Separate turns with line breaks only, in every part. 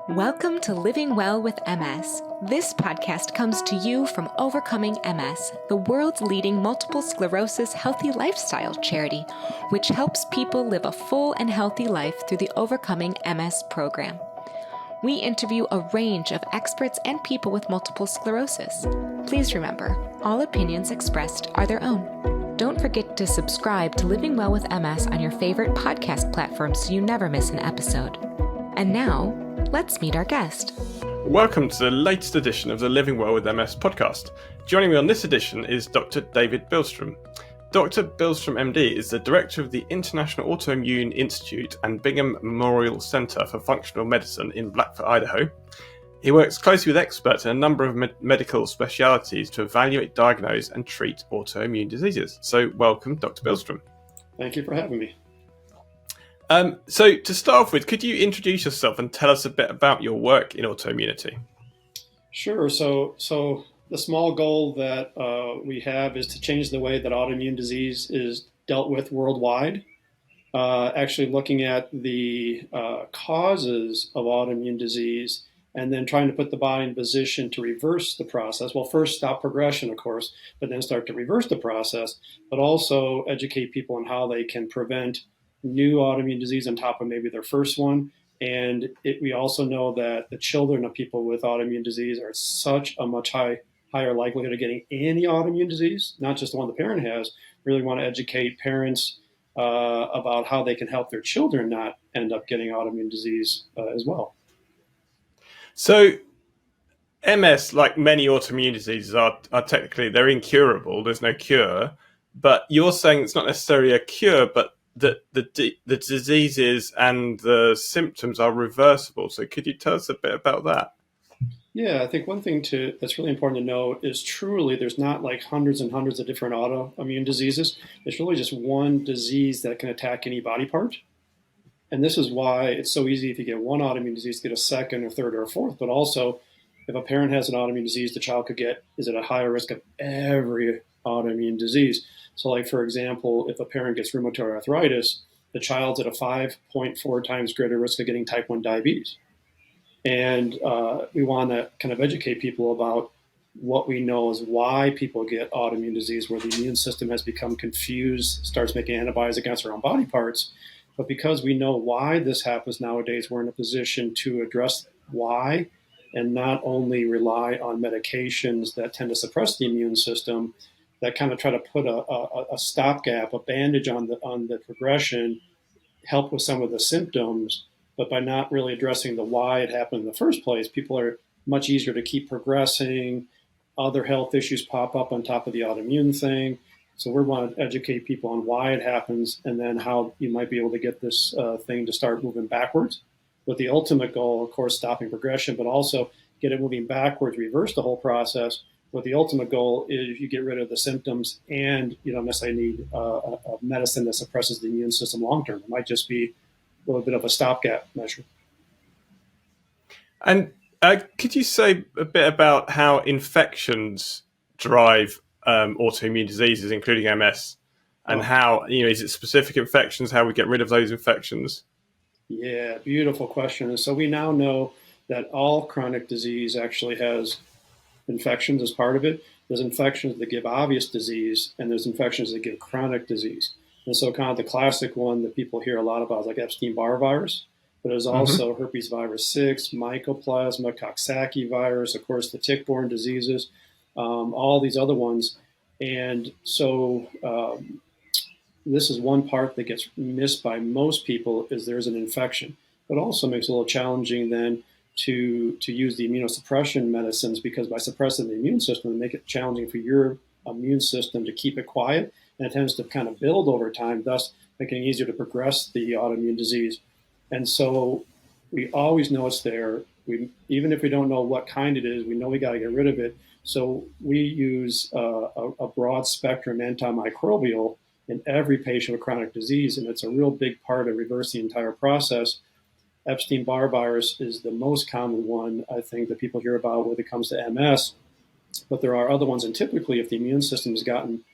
Welcome to Living Well with MS. This podcast comes to you from Overcoming MS, the world's leading multiple sclerosis healthy lifestyle charity, which helps people live a full and healthy life through the Overcoming MS program. We interview a range of experts and people with multiple sclerosis. Please remember, all opinions expressed are their own. Don't forget to subscribe to Living Well with MS on your favorite podcast platform so you never miss an episode. And now, let's meet our guest.
Welcome to the latest edition of the Living Well with MS podcast. Joining me on this edition is Dr David Bilstrom. Dr Bilstrom MD is the director of the International Autoimmune Institute and Bingham Memorial Center for Functional Medicine in Blackfoot, Idaho. He works closely with experts in a number of medical specialities to evaluate, diagnose and treat autoimmune diseases. So welcome, Dr Bilstrom.
Thank you for having me.
So to start off with, could you introduce yourself and tell us a bit about your work in autoimmunity?
Sure. So the small goal that we have is to change the way that autoimmune disease is dealt with worldwide. Actually looking at the causes of autoimmune disease and then trying to put the body in position to reverse the process. Well, first stop progression, of course, but then start to reverse the process, but also educate people on how they can prevent new autoimmune disease on top of maybe their first one. And we also know that the children of people with autoimmune disease are such a much higher likelihood of getting any autoimmune disease, not just the one the parent has. Really want to educate parents about how they can help their children not end up getting autoimmune disease as well.
So MS, like many autoimmune diseases, are technically, they're incurable. There's no cure. But you're saying it's not necessarily a cure, but the diseases and the symptoms are reversible. So could you tell us a bit about that?
Yeah, I think one thing that's really important to know is truly there's not like hundreds and hundreds of different autoimmune diseases. There's really just one disease that can attack any body part. And this is why it's so easy if you get one autoimmune disease to get a second or third or a fourth. But also, if a parent has an autoimmune disease, the child could get is at a higher risk of every autoimmune disease. So like, for example, if a parent gets rheumatoid arthritis, the child's at a 5.4 times greater risk of getting type 1 diabetes. And we want to kind of educate people about what we know is why people get autoimmune disease, where the immune system has become confused, starts making antibodies against our own body parts. But because we know why this happens nowadays, we're in a position to address why and not only rely on medications that tend to suppress the immune system, that kind of try to put a stopgap, a bandage on the progression, help with some of the symptoms, but by not really addressing the why it happened in the first place, people are much easier to keep progressing. Other health issues pop up on top of the autoimmune thing. So we want to educate people on why it happens and then how you might be able to get this thing to start moving backwards, with the ultimate goal, of course, stopping progression, but also get it moving backwards, reverse the whole process. But the ultimate goal is you get rid of the symptoms and you don't necessarily need a medicine that suppresses the immune system long term. It might just be a little bit of a stopgap measure.
And could you say a bit about how infections drive autoimmune diseases, including MS, and how, is it specific infections, how we get rid of those infections?
Yeah, beautiful question. And so we now know that all chronic disease actually has infections as part of it. There's infections that give obvious disease, and there's infections that give chronic disease. And so kind of the classic one that people hear a lot about is like Epstein-Barr virus, but there's also herpes virus 6, mycoplasma, Coxsackie virus, of course, the tick-borne diseases, all these other ones. And so this is one part that gets missed by most people is there's an infection, but also makes it a little challenging then to use the immunosuppression medicines, because by suppressing the immune system, it make it challenging for your immune system to keep it quiet, and it tends to kind of build over time, thus making it easier to progress the autoimmune disease. And so we always know it's there. Even if we don't know what kind it is, we know we got to get rid of it. So we use a broad spectrum antimicrobial in every patient with chronic disease, and it's a real big part of reversing the entire process. Epstein-Barr virus is the most common one, I think, that people hear about when it comes to MS, but there are other ones. And typically, if the immune system has gotten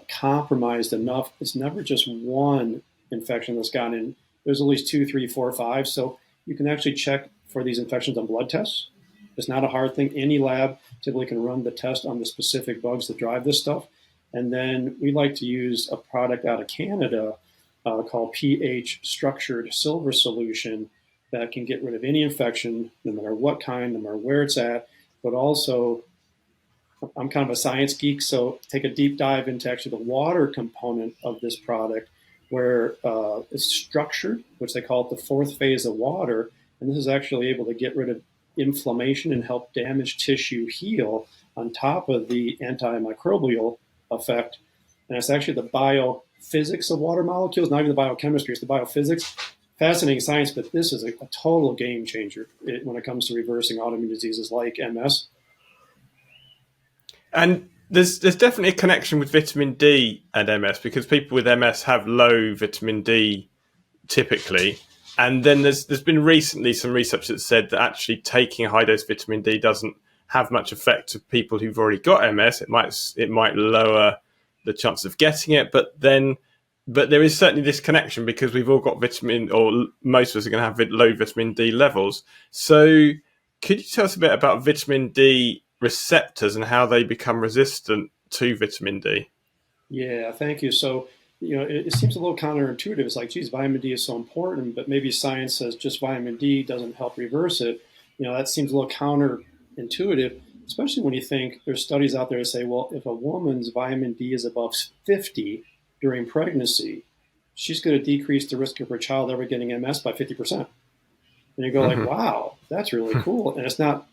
compromised enough, it's never just one infection that's gotten in. There's at least 2, 3, 4, 5. So you can actually check for these infections on blood tests. It's not a hard thing. Any lab typically can run the test on the specific bugs that drive this stuff. And then we like to use a product out of Canada called pH structured silver solution that can get rid of any infection, no matter what kind, no matter where it's at. But also, I'm kind of a science geek, so take a deep dive into actually the water component of this product, where it's structured, which they call it the fourth phase of water. And this is actually able to get rid of inflammation and help damaged tissue heal on top of the antimicrobial effect. And it's actually the biophysics of water molecules, not even the biochemistry, it's the biophysics. Fascinating science, but this is a total game changer when it comes to reversing autoimmune diseases like MS.
And there's definitely a connection with vitamin D and MS, because people with MS have low vitamin D typically. And then there's been recently some research that said that actually taking high dose vitamin D doesn't have much effect to people who've already got MS. It might lower the chance of getting it, but there is certainly this connection, because we've all got or most of us are going to have low vitamin D levels. So could you tell us a bit about vitamin D receptors and how they become resistant to vitamin D?
Yeah, thank you. So, it seems a little counterintuitive. It's like, geez, vitamin D is so important, but maybe science says just vitamin D doesn't help reverse it. That seems a little counterintuitive, especially when you think there's studies out there that say, well, if a woman's vitamin D is above 50 during pregnancy, she's going to decrease the risk of her child ever getting MS by 50%. And you go like, wow, that's really cool. And it's not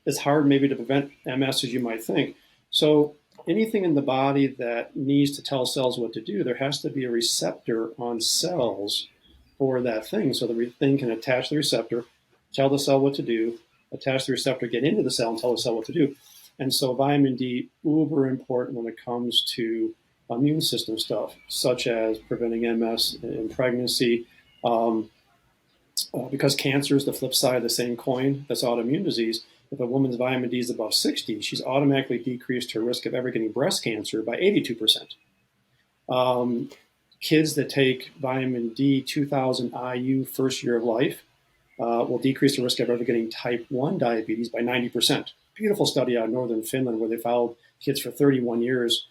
as hard maybe to prevent MS as you might think. So anything in the body that needs to tell cells what to do, there has to be a receptor on cells for that thing. So the thing can attach the receptor, tell the cell what to do, attach the receptor, get into the cell and tell the cell what to do. And so vitamin D, uber important when it comes to immune system stuff, such as preventing MS in pregnancy, because cancer is the flip side of the same coin that's autoimmune disease. If a woman's vitamin D is above 60, she's automatically decreased her risk of ever getting breast cancer by 82%. Kids that take vitamin D 2000 IU first year of life will decrease the risk of ever getting type 1 diabetes by 90%. Beautiful study out of northern Finland where they followed kids for 31 years.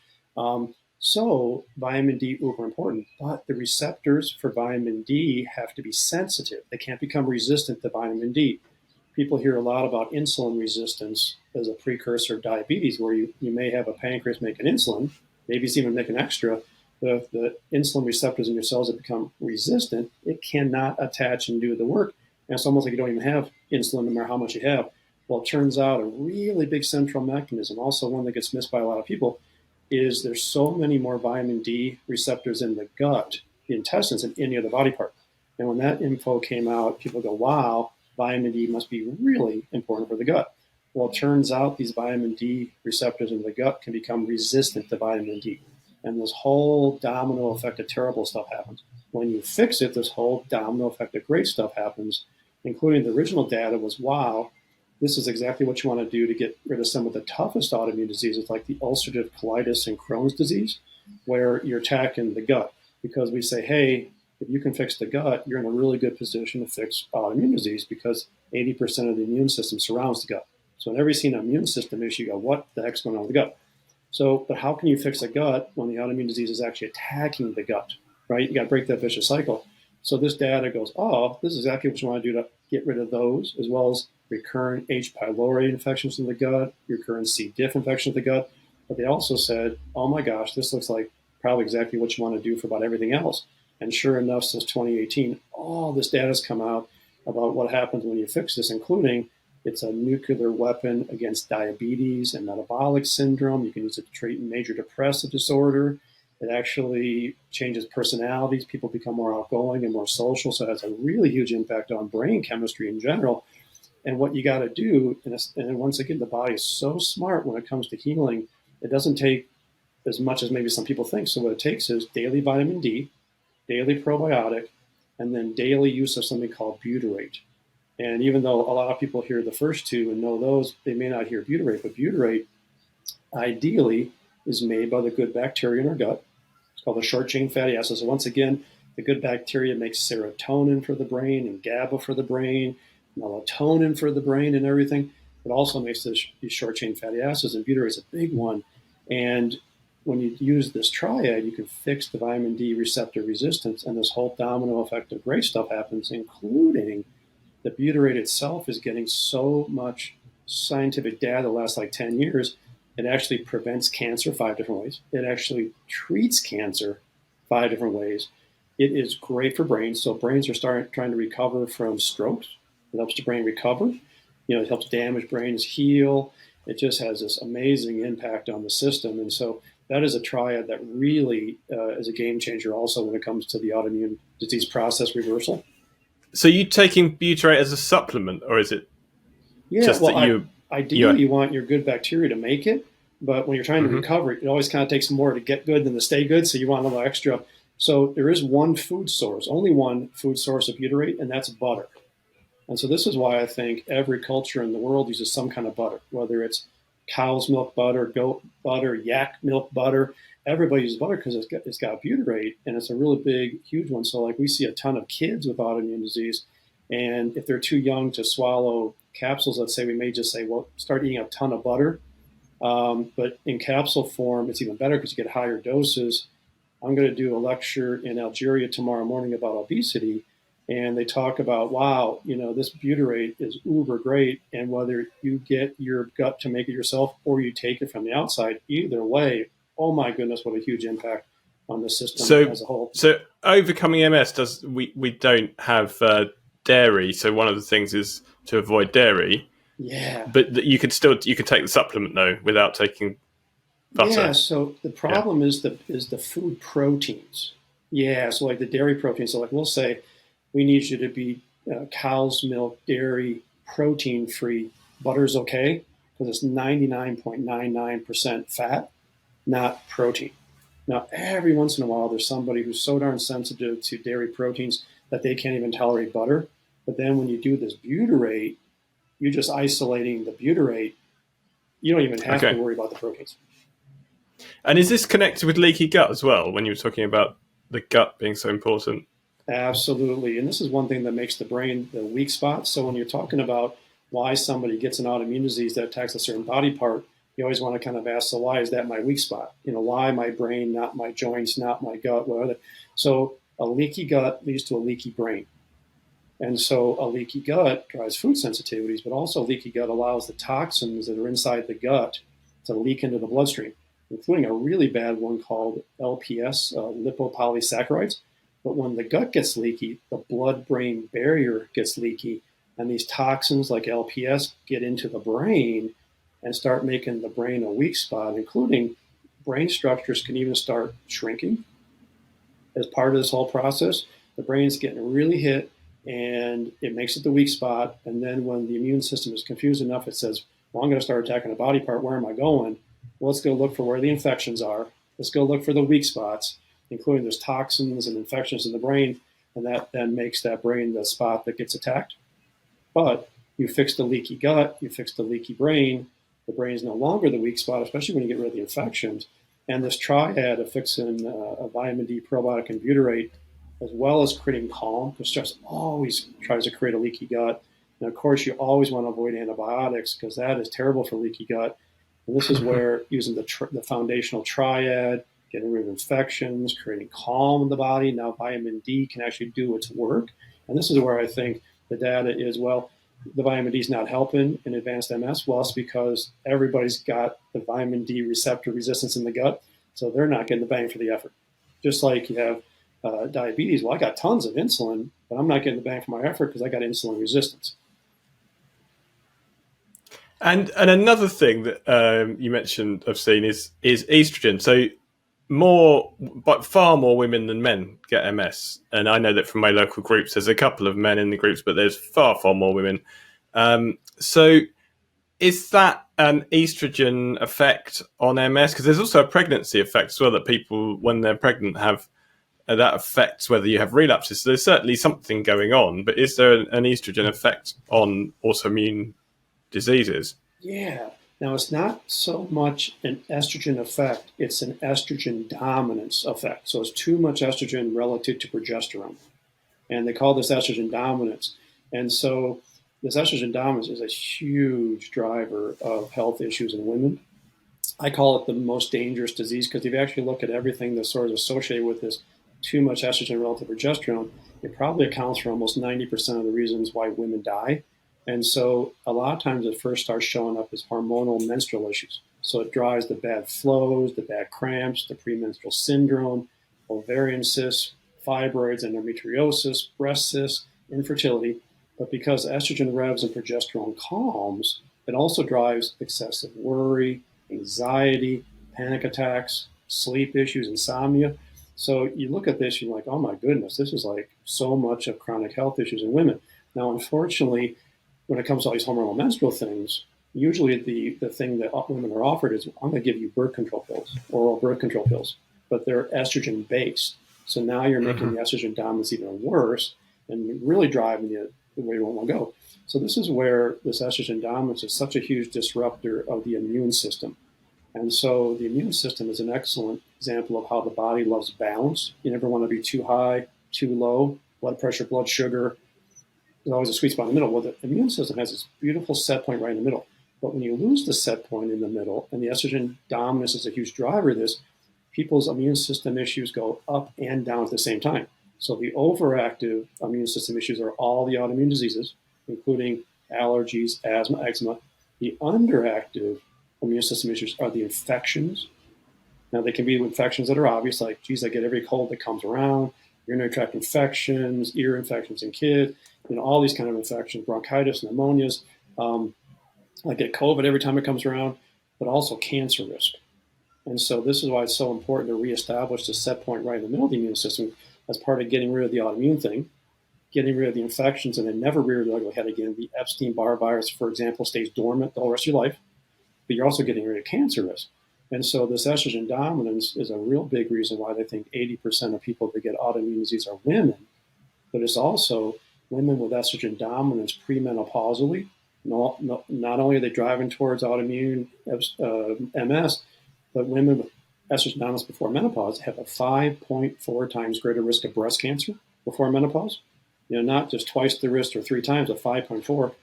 So vitamin D uber important, but the receptors for vitamin D have to be sensitive. They can't become resistant to vitamin D. People hear a lot about insulin resistance as a precursor of diabetes, where you may have a pancreas making insulin, maybe it's even making extra. But if the insulin receptors in your cells have become resistant, it cannot attach and do the work. And it's almost like you don't even have insulin no matter how much you have. Well, it turns out a really big central mechanism, also one that gets missed by a lot of people, is there's so many more vitamin D receptors in the gut, the intestines, than any other body part. And when that info came out, people go, wow, vitamin D must be really important for the gut. Well, it turns out these vitamin D receptors in the gut can become resistant to vitamin D. And this whole domino effect of terrible stuff happens. When you fix it, this whole domino effect of great stuff happens, including the original data was, wow, this is exactly what you want to do to get rid of some of the toughest autoimmune diseases like the ulcerative colitis and Crohn's disease, where you're attacking the gut. Because we say, hey, if you can fix the gut, you're in a really good position to fix autoimmune disease, because 80% of the immune system surrounds the gut. So whenever you see an immune system issue, you go, what the heck's going on with the gut? So, but how can you fix a gut when the autoimmune disease is actually attacking the gut, right? You got to break that vicious cycle. So this data goes, oh, this is exactly what you want to do to get rid of those, as well as recurrent H. pylori infections in the gut, recurrent C. diff infection of the gut. But they also said, oh my gosh, this looks like probably exactly what you want to do for about everything else. And sure enough, since 2018, all this data has come out about what happens when you fix this, including it's a nuclear weapon against diabetes and metabolic syndrome. You can use it to treat major depressive disorder. It actually changes personalities. People become more outgoing and more social. So it has a really huge impact on brain chemistry in general. And what you got to do, and once again, the body is so smart when it comes to healing. It doesn't take as much as maybe some people think. So what it takes is daily vitamin D, daily probiotic, and then daily use of something called butyrate. And even though a lot of people hear the first two and know those, they may not hear butyrate. But butyrate ideally is made by the good bacteria in our gut. It's called the short chain fatty acids. So once again, the good bacteria makes serotonin for the brain and GABA for the brain. melatonin for the brain and everything. It also makes these short chain fatty acids, and butyrate is a big one. And when you use this triad, you can fix the vitamin D receptor resistance, and this whole domino effect of great stuff happens, including the butyrate itself is getting so much scientific data the last like 10 years. It actually prevents cancer 5 different ways. It actually treats cancer 5 different ways. It is great for brains. So brains are trying to recover from strokes. It helps the brain recover. It helps damaged brains heal. It just has this amazing impact on the system. And so that is a triad that really is a game changer also when it comes to the autoimmune disease process reversal.
So you taking butyrate as a supplement, or is it just that you...
Ideally, you want your good bacteria to make it, but when you're trying to recover it, it always kind of takes more to get good than to stay good, so you want a little extra. So there is one food source, only one food source of butyrate, and that's butter. And so this is why I think every culture in the world uses some kind of butter, whether it's cow's milk butter, goat butter, yak milk butter. Everybody uses butter because it's got butyrate, and it's a really big, huge one. So like we see a ton of kids with autoimmune disease, and if they're too young to swallow capsules, let's say, we may just say, well, start eating a ton of butter. But in capsule form, it's even better because you get higher doses. I'm going to do a lecture in Algeria tomorrow morning about obesity, and they talk about, wow, this butyrate is uber great, and whether you get your gut to make it yourself or you take it from the outside, either way, oh my goodness, what a huge impact on the system as a whole.
So overcoming MS, we don't have dairy, so one of the things is to avoid dairy.
Yeah.
But you could take the supplement though without taking butter.
Yeah, so the problem is the food proteins. Yeah, so like the dairy proteins. So like we'll say, we need you to be cow's milk, dairy, protein free. Butter's okay because it's 99.99% fat, not protein. Now, every once in a while, there's somebody who's so darn sensitive to dairy proteins that they can't even tolerate butter. But then when you do this butyrate, you're just isolating the butyrate. You don't even have to worry about the proteins.
And is this connected with leaky gut as well, when you were talking about the gut being so important?
Absolutely. And this is one thing that makes the brain the weak spot. So when you're talking about why somebody gets an autoimmune disease that attacks a certain body part, you always want to kind of ask, so why is that my weak spot? Why my brain, not my joints, not my gut, whatever. So a leaky gut leads to a leaky brain. And so a leaky gut drives food sensitivities, but also leaky gut allows the toxins that are inside the gut to leak into the bloodstream, including a really bad one called LPS, lipopolysaccharides. But when the gut gets leaky, the blood-brain barrier gets leaky, and these toxins like LPS get into the brain and start making the brain a weak spot, including brain structures can even start shrinking as part of this whole process. The brain's getting really hit, and it makes it the weak spot. And then when the immune system is confused enough, it says, well, I'm going to start attacking a body part. Where am I going? Well, let's go look for where the infections are. Let's go look for the weak spots, including there's toxins and infections in the brain, and that then makes that brain the spot that gets attacked. But you fix the leaky gut, you fix the leaky brain, the brain is no longer the weak spot, especially when you get rid of the infections. And this triad of fixing a vitamin D, probiotic, and butyrate, as well as creating calm, because stress always tries to create a leaky gut. And of course, you always want to avoid antibiotics because that is terrible for leaky gut. And this is where using the foundational triad, getting rid of infections, creating calm in the body. Now vitamin D can actually do its work. And this is where I think the data is, well, the vitamin D is not helping in advanced MS. Well, it's because everybody's got the vitamin D receptor resistance in the gut, so they're not getting the bang for the effort. Just like you have diabetes. Well, I got tons of insulin, but I'm not getting the bang for my effort because I got insulin resistance.
And another thing that you mentioned I've seen is estrogen. So far more women than men get MS. And I know that from my local groups, there's a couple of men in the groups, but there's far more women. So is that an estrogen effect on MS? Because there's also a pregnancy effect as well, that people, when they're pregnant, have that affects whether you have relapses. So there's certainly something going on, but is there an estrogen effect on autoimmune diseases?
Yeah. Now, it's not so much an estrogen effect, it's an estrogen dominance effect. So it's too much estrogen relative to progesterone. And they call this estrogen dominance. And so this estrogen dominance is a huge driver of health issues in women. I call it the most dangerous disease because if you actually look at everything that's sort of associated with this too much estrogen relative to progesterone, it probably accounts for almost 90% of the reasons why women die. And so a lot of times it first starts showing up as hormonal menstrual issues. So it drives the bad flows, the bad cramps, the premenstrual syndrome, ovarian cysts, fibroids, endometriosis, breast cysts, infertility. But because estrogen revs and progesterone calms, it also drives excessive worry, anxiety, panic attacks, sleep issues, insomnia. So you look at this, you're like, oh my goodness, this is like so much of chronic health issues in women. Now, unfortunately, when it comes to all these hormonal menstrual things, usually the thing that women are offered is, I'm going to give you birth control pills, oral birth control pills, but they're estrogen based. So now you're making the estrogen dominance even worse and really driving you the way you want to go. So this is where this estrogen dominance is such a huge disruptor of the immune system. And so the immune system is an excellent example of how the body loves balance. You never want to be too high, too low, blood pressure, blood sugar. There's always a sweet spot in the middle. Well, the immune system has this beautiful set point right in the middle. But when you lose the set point in the middle, and the estrogen dominance is a huge driver of this, people's immune system issues go up and down at the same time. So the overactive immune system issues are all the autoimmune diseases, including allergies, asthma, eczema. The underactive immune system issues are the infections. Now, they can be infections that are obvious, like, geez, I get every cold that comes around, urinary tract infections, ear infections in kids, all these kind of infections, bronchitis, pneumonias. I get COVID every time it comes around, but also cancer risk. And so this is why it's so important to reestablish the set point right in the middle of the immune system as part of getting rid of the autoimmune thing, getting rid of the infections, and then never rear the ugly head again. The Epstein-Barr virus, for example, stays dormant the whole rest of your life, but you're also getting rid of cancer risk. And so this estrogen dominance is a real big reason why they think 80% of people that get autoimmune disease are women, but it's also women with estrogen dominance premenopausally. Not only are they driving towards autoimmune MS, but women with estrogen dominance before menopause have a 5.4 times greater risk of breast cancer before menopause. Not just twice the risk or 3 times, a 5.4,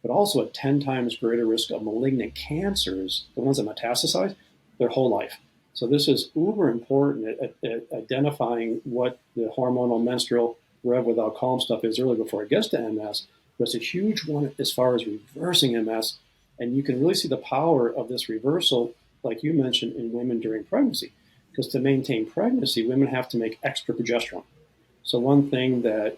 but also a 10 times greater risk of malignant cancers, the ones that metastasize, their whole life. So this is uber important at identifying what the hormonal menstrual rev without calm stuff is early before it gets to MS. But it's a huge one as far as reversing MS. And you can really see the power of this reversal, like you mentioned, in women during pregnancy. Because to maintain pregnancy, women have to make extra progesterone. So one thing that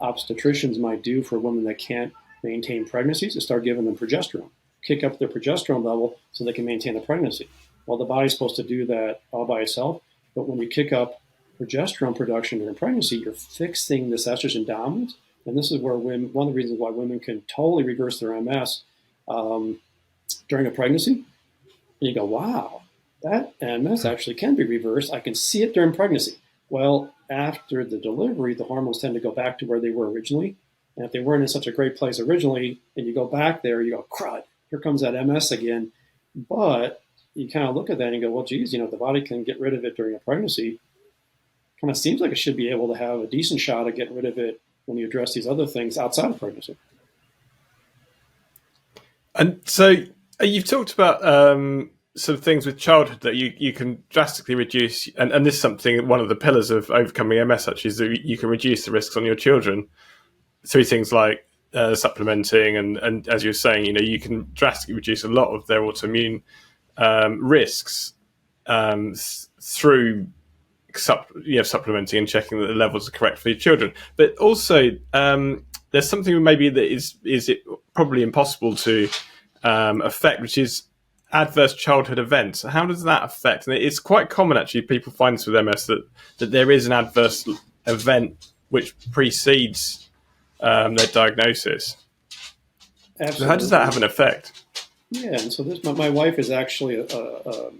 obstetricians might do for women that can't maintain pregnancies is start giving them progesterone, kick up their progesterone level so they can maintain a pregnancy. Well, the body's supposed to do that all by itself, but when you kick up progesterone production during pregnancy, you're fixing this estrogen dominance. And this is where women, one of the reasons why women can totally reverse their MS during a pregnancy. And you go, wow, that MS actually can be reversed. I can see it during pregnancy. Well, after the delivery, the hormones tend to go back to where they were originally. And if they weren't in such a great place originally, and you go back there, you go, crud, here comes that MS again. But you kind of look at that and you go, well, geez, the body can get rid of it during a pregnancy. Kind of seems like it should be able to have a decent shot at getting rid of it when you address these other things outside of pregnancy.
And so you've talked about some things with childhood that you can drastically reduce, and this is something, one of the pillars of overcoming MS actually, is that you can reduce the risks on your children through things like supplementing, and as you were saying, you can drastically reduce a lot of their autoimmune risks through supplementing and checking that the levels are correct for your children. But also, there's something maybe that is it probably impossible to affect, which is adverse childhood events. How does that affect? And it's quite common, actually, people find this with MS, that there is an adverse event which precedes their diagnosis.
Absolutely.
So how does that have an effect?
Yeah, and so my wife is actually a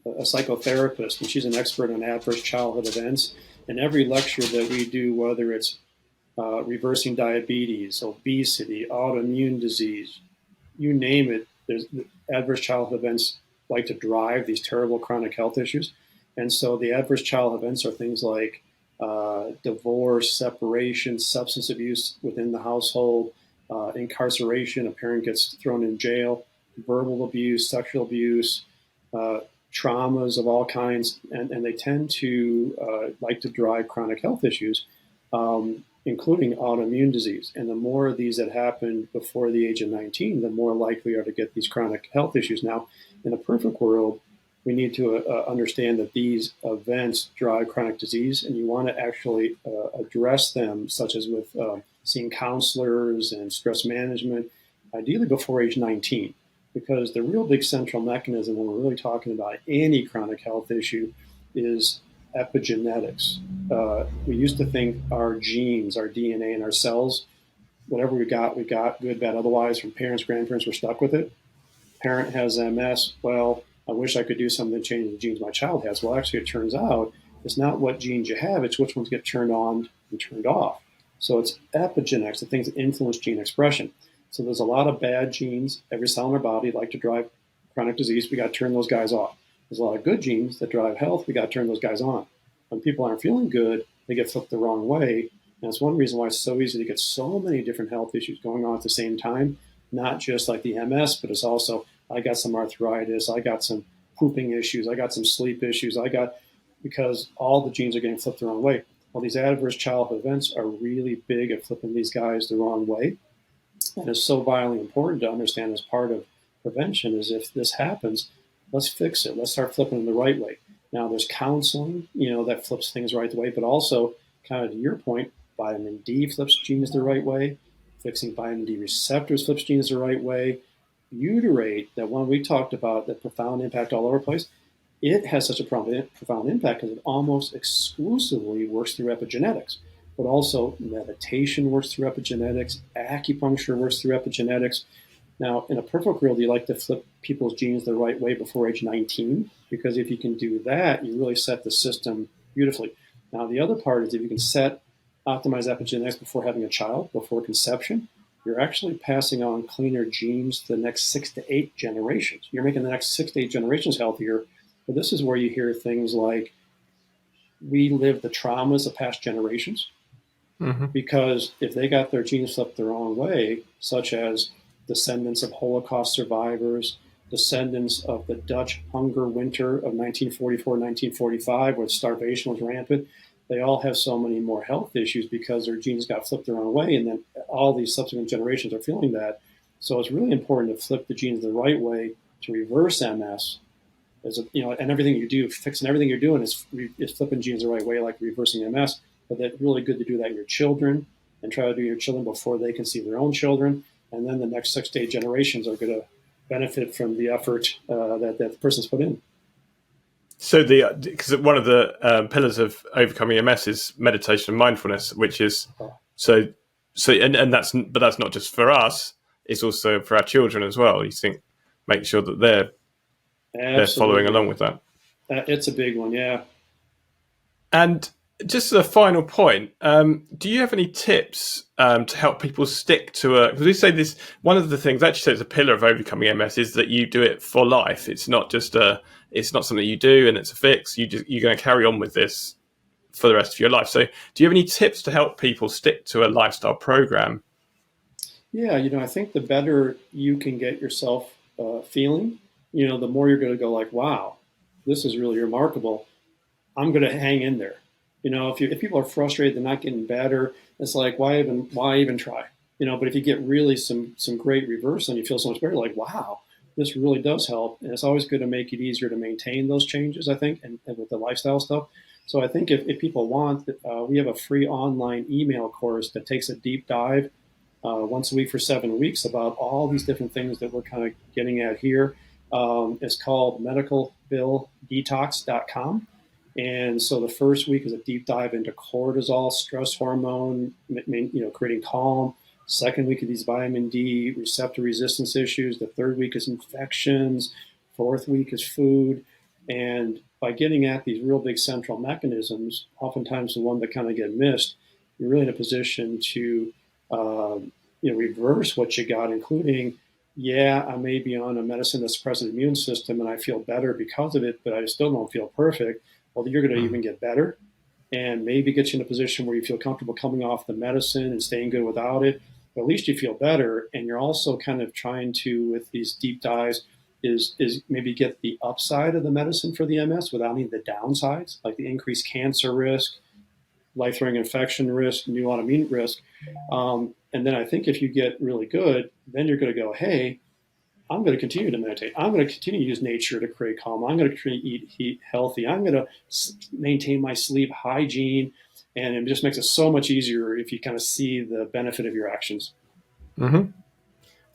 psychotherapist, and she's an expert on adverse childhood events. And every lecture that we do, whether it's reversing diabetes, obesity, autoimmune disease, you name it, there's adverse childhood events like to drive these terrible chronic health issues. And so the adverse childhood events are things like divorce, separation, substance abuse within the household, incarceration, a parent gets thrown in jail, verbal abuse, sexual abuse, traumas of all kinds, and they tend to like to drive chronic health issues, including autoimmune disease. And the more of these that happen before the age of 19, the more likely are to get these chronic health issues. Now, in a perfect world, we need to understand that these events drive chronic disease, and you want to actually address them, such as with seeing counselors and stress management, ideally before age 19. Because the real big central mechanism when we're really talking about any chronic health issue is epigenetics. We used to think our genes, our DNA, and our cells, whatever we got, good, bad, otherwise, from parents, grandparents, we're stuck with it. Parent has MS, well, I wish I could do something to change the genes my child has. Well, actually, it turns out it's not what genes you have, it's which ones get turned on and turned off. So it's epigenetics, the things that influence gene expression. So there's a lot of bad genes, every cell in our body like to drive chronic disease. We got to turn those guys off. There's a lot of good genes that drive health. We got to turn those guys on. When people aren't feeling good, they get flipped the wrong way. And it's one reason why it's so easy to get so many different health issues going on at the same time, not just like the MS, but it's also, I got some arthritis, I got some pooping issues, I got some sleep issues, because all the genes are getting flipped the wrong way. Well, these adverse childhood events are really big at flipping these guys the wrong way. And it's so vitally important to understand as part of prevention is if this happens, let's fix it. Let's start flipping them the right way. Now, there's counseling, that flips things right way, but also, kind of to your point, vitamin D flips genes the right way. Fixing vitamin D receptors flips genes the right way. Butyrate, that one we talked about, that profound impact all over the place, it has such a profound impact because it almost exclusively works through epigenetics. But also meditation works through epigenetics, acupuncture works through epigenetics. Now, in a perfect world, you like to flip people's genes the right way before age 19, because if you can do that, you really set the system beautifully. Now, the other part is if you can optimize epigenetics before having a child, before conception, you're actually passing on cleaner genes to the next 6 to 8 generations. You're making the next 6 to 8 generations healthier. But this is where you hear things like, we live the traumas of past generations. Mm-hmm. Because if they got their genes flipped the wrong way, such as descendants of Holocaust survivors, descendants of the Dutch hunger winter of 1944, 1945, where starvation was rampant, they all have so many more health issues because their genes got flipped the wrong way, and then all these subsequent generations are feeling that. So it's really important to flip the genes the right way to reverse MS. And everything you do, fixing everything you're doing is flipping genes the right way, like reversing MS. But that's really good to do that in your children, and try to do your children before they can see their own children. And then the next 6 to 8 generations are going to benefit from the effort that the person's put in.
So because one of the pillars of overcoming MS is meditation and mindfulness, which is and that's not just for us; it's also for our children as well. You think make sure that they're following along with that.
It's a big one, yeah.
And just as a final point, do you have any tips to help people stick to because we say this, one of the things actually says a pillar of overcoming MS is that you do it for life. It's not just it's not something you do and it's a fix. You're going to carry on with this for the rest of your life. So do you have any tips to help people stick to a lifestyle program?
Yeah, I think the better you can get yourself feeling, the more you're going to go like, wow, this is really remarkable. I'm going to hang in there. If people are frustrated, they're not getting better, it's like, why even try? But if you get really some great reversal and you feel so much better, like, wow, this really does help. And it's always good to make it easier to maintain those changes, I think, and with the lifestyle stuff. So I think if people want, we have a free online email course that takes a deep dive once a week for 7 weeks about all these different things that we're kind of getting at here. It's called medicalbilldetox.com. And so the first week is a deep dive into cortisol, stress hormone, creating calm. Second week of these vitamin D receptor resistance issues. The third week is infections. Fourth week is food. And by getting at these real big central mechanisms, oftentimes the one that kind of get missed, you're really in a position to reverse what you got, including, I may be on a medicine that suppresses the immune system and I feel better because of it, but I still don't feel perfect. Well, you're going to even get better and maybe get you in a position where you feel comfortable coming off the medicine and staying good without it. But at least you feel better, and you're also kind of trying to, with these deep dives, is maybe get the upside of the medicine for the MS without any of the downsides, like the increased cancer risk, life-threatening infection risk, new autoimmune risk. And then I think if you get really good, then you're going to go, hey, I'm going to continue to meditate. I'm going to continue to use nature to create calm. I'm going to eat healthy. I'm going to maintain my sleep hygiene. And it just makes it so much easier if you kind of see the benefit of your actions.
Mm-hmm.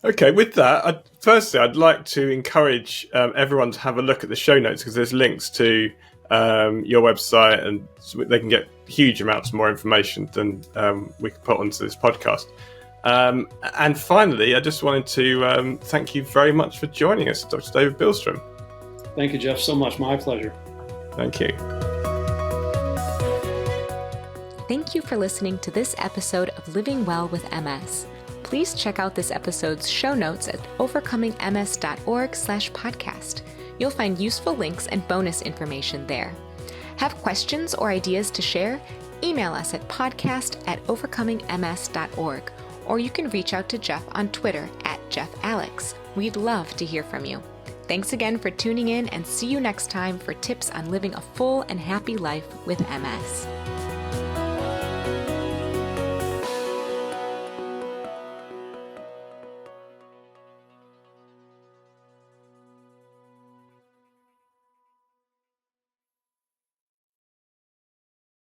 Okay, with that, firstly, I'd like to encourage everyone to have a look at the show notes, because there's links to your website, and so they can get huge amounts more information than we can put onto this podcast. And finally, I just wanted to thank you very much for joining us, Dr. David Bilstrom.
Thank you, Jeff, so much. My pleasure.
Thank you.
Thank you for listening to this episode of Living Well with MS. Please check out this episode's show notes at overcomingms.org/podcast. You'll find useful links and bonus information there. Have questions or ideas to share? Email us at podcast@overcomingms.org, or you can reach out to Jeff on Twitter @JeffAlex. We'd love to hear from you. Thanks again for tuning in, and see you next time for tips on living a full and happy life with MS.